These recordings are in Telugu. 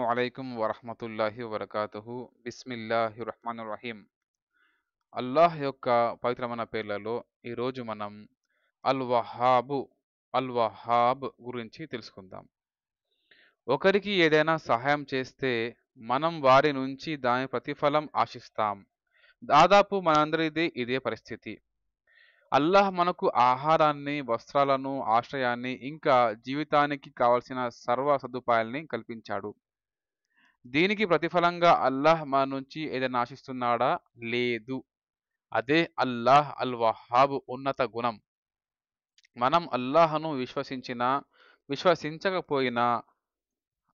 అలైకుం వరహ్మతుల్లాహి వబరకాతుహు. బిస్మిల్లాహిర్ రహ్మానిర్ రహీం. అల్లాహ్ యొక్క పవిత్రమైన పేర్లలో ఈరోజు మనం అల్ వహాబు అల్ వహాబ్ గురించి తెలుసుకుందాం. ఒకరికి ఏదైనా సహాయం చేస్తే మనం వారి నుంచి దాని ప్రతిఫలం ఆశిస్తాం. దాదాపు మనందరిది ఇదే పరిస్థితి. అల్లాహ్ మనకు ఆహారాన్ని, వస్త్రాలను, ఆశ్రయాన్ని, ఇంకా జీవితానికి కావలసిన సర్వ సదుపాయాల్ని కల్పించాడు. దీనికి ప్రతిఫలంగా అల్లాహ్ మన నుంచి ఏదైనా ఆశిస్తున్నాడా? లేదు. అదే అల్లాహ్ అల్ వహాబ్ ఉన్నత గుణం. మనం అల్లాహ్‌ను విశ్వసించినా, విశ్వసించకపోయినా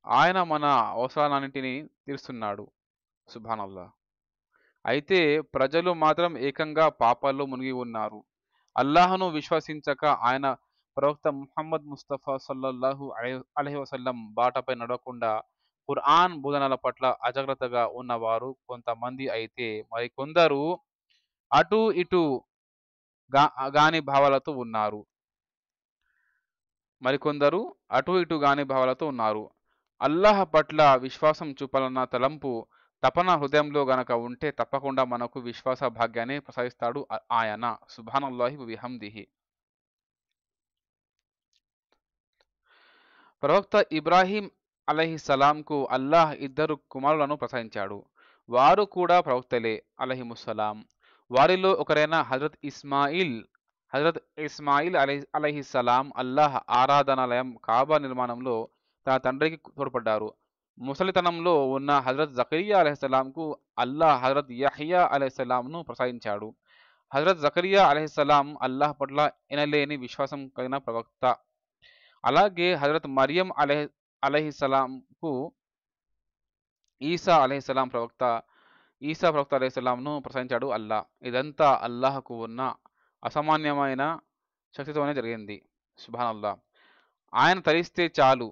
ఆయన మన అవసరాలన్నిటిని తీరుస్తున్నాడు. సుబ్హానల్లాహ్. అయితే ప్రజలు మాత్రం ఏకంగా పాపాల్లో మునిగి ఉన్నారు. అల్లాహ్‌ను విశ్వసించక ఆయన ప్రవక్త ముహమ్మద్ ముస్తఫా సల్లల్లాహు అలైహి వసల్లం బాటపై నడవకుండా ఖురాన్ బోధనల పట్ల అజాగ్రత్తగా ఉన్నవారు కొంతమంది అయితే మరికొందరు అటు ఇటు గా గాని భావాలతో ఉన్నారు. మరికొందరు అటు ఇటు గాని భావాలతో ఉన్నారు. అల్లాహ్ పట్ల విశ్వాసం చూపాలన్న తలంపు, తపన హృదయంలో గనక ఉంటే తప్పకుండా మనకు విశ్వాస భాగ్యాన్ని ప్రసాదిస్తాడు ఆయన. సుబ్హానల్లాహి వ బిహమ్దిహి. ప్రవక్త ఇబ్రాహీం అలైహిస్సలాంకు అల్లాహ్ ఇద్దరు కుమారులను ప్రసాదించాడు. వారు కూడా ప్రవక్తలే అలైహిముస్సలాం. వారిలో ఒకరైన హజరత్ ఇస్మాయిల్ అలైహిస్సలాం అల్లాహ్ ఆరాధనాలయం కాబా నిర్మాణంలో తన తండ్రికి తోడ్పడ్డారు. ముసలితనంలో ఉన్న హజరత్ జకరియా అలైహిస్సలాంకు అల్లాహ్ హజరత్ యహ్యా అలైహిస్సలాంను ప్రసాదించాడు. హజరత్ జకరియా అలైహిస్సలాం అల్లాహ్ పట్ల ఎనలేని విశ్వాసం కలిగిన ప్రవక్త. అలాగే హజరత్ మరియం అలైహిస్సలాంకు ఈసా అలైహిస్సలాం ప్రవక్త ఈసా ప్రవక్త అలైహిస్సలాంను ప్రసాదించాడు అల్లాహ్. ఇదంతా అల్లాహ్‌కు ఉన్న అసామాన్యమైన శక్తితోనే జరిగింది. సుబ్హానల్లాహ్. ఆయన తలిస్తే చాలు,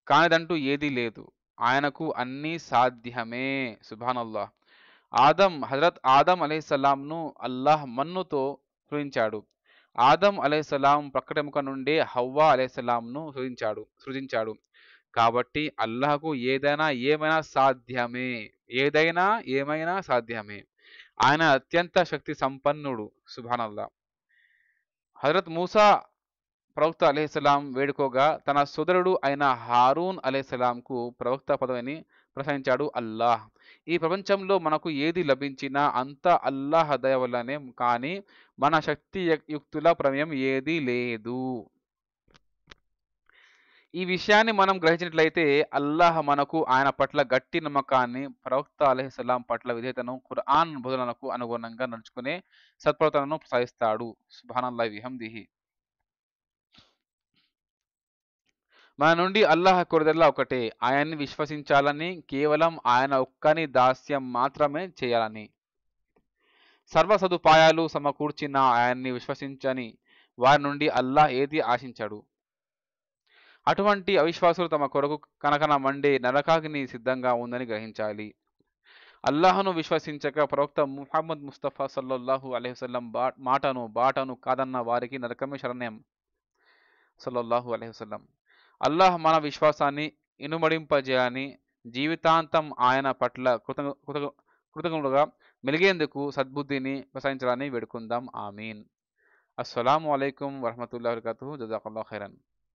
కానిదంటూ ఏదీ లేదు. ఆయనకు అన్నీ సాధ్యమే. సుబ్హానల్లాహ్. హజరత్ ఆదం అలైహిస్సలాంను అల్లాహ్ మన్నుతో సృజించాడు. ఆదం అలైహిస్సలాం ప్రక్కటెముక నుండే హవ్వా అలైహిస్సలాంను సృజించాడు. కాబట్టి అల్లాహ్‌కు ఏమైనా సాధ్యమే. ఏదైనా ఏమైనా సాధ్యమే. ఆయన అత్యంత శక్తి సంపన్నుడు. సుబ్హానల్లాహ్. హజరత్ మూసా ప్రవక్త అలైహిస్సలాం వేడుకోగా తన సోదరుడు అయిన హారూన్ అలైహిస్సలాంకు ప్రవక్త పదవిని ప్రసాదించాడు అల్లాహ్. ఈ ప్రపంచంలో మనకు ఏది లభించినా అంతా అల్లాహ్ దయ వల్లనే, కానీ మన శక్తి యుక్తుల ప్రమేయం ఏదీ లేదు. ఈ విషయాన్ని మనం గ్రహించినట్లయితే అల్లాహ్ మనకు ఆయన పట్ల గట్టి నమ్మకాన్ని, ప్రవక్త అలైహిస్సలాం పట్ల విధేయతను, ఖురాన్ బోధనలకు అనుగుణంగా నడుచుకునే సత్ప్రవర్తనను ప్రసాదిస్తాడు. సుబ్హానల్లాహి బిహమ్దిహి. మన నుండి అల్లాహ్ కోరేదల్లా ఒకటే, ఆయన్ని విశ్వసించాలని, కేవలం ఆయన ఒక్కని దాస్యం మాత్రమే చేయాలని. సర్వ సదుపాయాలు సమకూర్చిన ఆయన్ని విశ్వసించని వారి నుండి అల్లాహ్ ఏది ఆశించడు. అటువంటి అవిశ్వాసులు తమ కొరకు కనకన మండే నరకాగ్ని సిద్ధంగా ఉందని గ్రహించాలి. అల్లాహ్ను విశ్వసించక ప్రవక్త ముహమ్మద్ ముస్తఫా సల్లల్లాహు అలైహి వసల్లం బాటను కాదన్న వారికి నరకమే శరణ్యం. సల్లల్లాహు అలైహి వసల్లం. అల్లాహ్ మన విశ్వాసాన్ని ఇనుమడింపజేయని, జీవితాంతం ఆయన పట్ల కృతజ్ఞుడుగా మెలిగేందుకు సద్బుద్ధిని ప్రసాదించాలని వేడుకుందాం. ఆమీన్. అస్సలాము అలైకుం వరహ్మతుల్లాహి వబరకాతుహు. జజాకల్లాహు ఖైరన్.